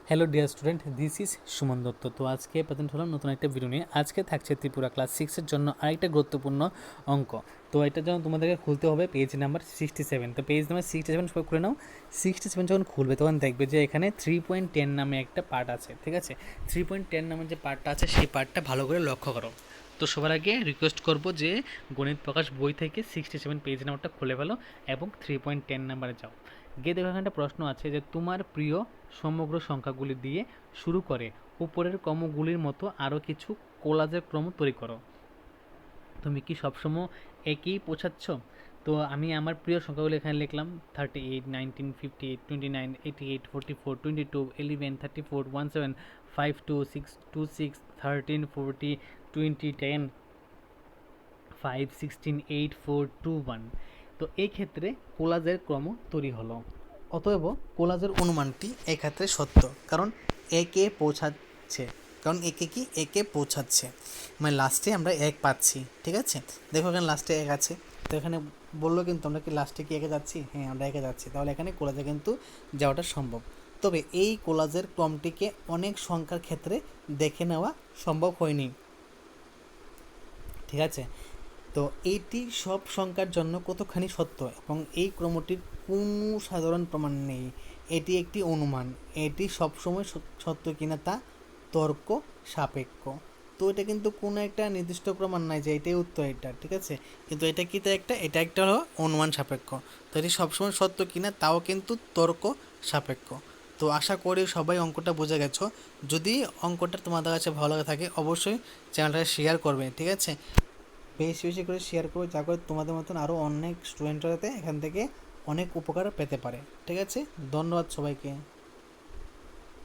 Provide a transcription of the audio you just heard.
Hello dear student, this is Suman Dutta. তো আজকে present হলাম নতুন একটা ভিডিও নিয়ে। আজকে থাকছে ত্রিপুরা ক্লাস 6-এর জন্য আরেকটা গুরুত্বপূর্ণ অঙ্ক। তো এটার জন্য তোমাদেরকে খুলতে হবে পেজ নাম্বার 67। তো পেজ নাম্বার 67 সবাই খুলে নাও। 67 যখন খুলবে তখন দেখবে যে এখানে 3.10 নামে একটা পার্ট আছে, ঠিক আছে? 3.10 নামের যে পার্টটা আছে সেই পার্টটা ভালো করে লক্ষ্য করো। তো সবার আগে রিকোয়েস্ট করবো যে গণিত প্রকাশ বই থেকে 67 পেজ নাম্বারটা খুলে ফেলো এবং 3.10 নাম্বারে যাও। গিয়ে দেখো এখানে একটা প্রশ্ন আছে যে তোমার প্রিয় সমগ্র সংখ্যাগুলি দিয়ে শুরু করে উপরের ক্রমগুলির মতো আরও কিছু কোলাজের ক্রম তৈরি করো। তুমি কি সবসময় একই পৌঁছাচ্ছ? তো আমি আমার প্রিয় সংখ্যাগুলো এখানে লিখলাম 38, 19, 58, 29, 88, 44, 22, 11, 34, 17, 52, 6, 26, 13, 40, 20, 10, 5, 16, 8, 4, 2, 1। তো এই ক্ষেত্রে কোলাজের ক্রম তৈরি হলো। অতএব কোলাজের অনুমানটি এক্ষেত্রে সত্য, কারণ একে পৌঁছাচ্ছে, একে পৌঁছাচ্ছে, মানে লাস্টে আমরা এক পাচ্ছি, ঠিক আছে? দেখো এখানে লাস্টে এক আছে, তো এখানে বললো কিন্তু আমরা কি লাস্টে কি একে যাচ্ছি? হ্যাঁ, আমরা একে যাচ্ছি, তাহলে এখানে কোলাজে কিন্তু যাওয়াটা সম্ভব। তবে এই কোলাজের ক্রমটিকে অনেক সংখ্যার ক্ষেত্রে দেখে নেওয়া সম্ভব হয়নি, ঠিক আছে? তো এইটি সব সংখ্যার জন্য কতখানি সত্য এবং এই ক্রমটির কোনো সাধারণ প্রমাণ নেই, এটি একটি অনুমান, এটি সবসময় সত্য কিনা তা তর্ক সাপেক্ষ। তো এটা কিন্তু কোনো একটা নির্দিষ্ট প্রমাণ নাই যে এটাই উত্তর, এটা ঠিক আছে, কিন্তু এটা কি এটা একটা হলো অনুমান সাপেক্ষ। তো এটি সবসময় সত্য কিনা তাও কিন্তু তর্ক সাপেক্ষ। তো আশা করি সবাই অঙ্কটা বুঝে গেছো। যদি অঙ্কটা তোমাদের কাছে ভালো লাগে থাকে অবশ্যই চ্যানেলটা শেয়ার করবে, ঠিক আছে? বেশি বেশি করে শেয়ার করো, যা করে তোমাদের মতন আরও অনেক স্টুডেন্টরা যাতে এখান থেকে অনেক উপকার পেতে পারে, ঠিক আছে? ধন্যবাদ সবাইকে।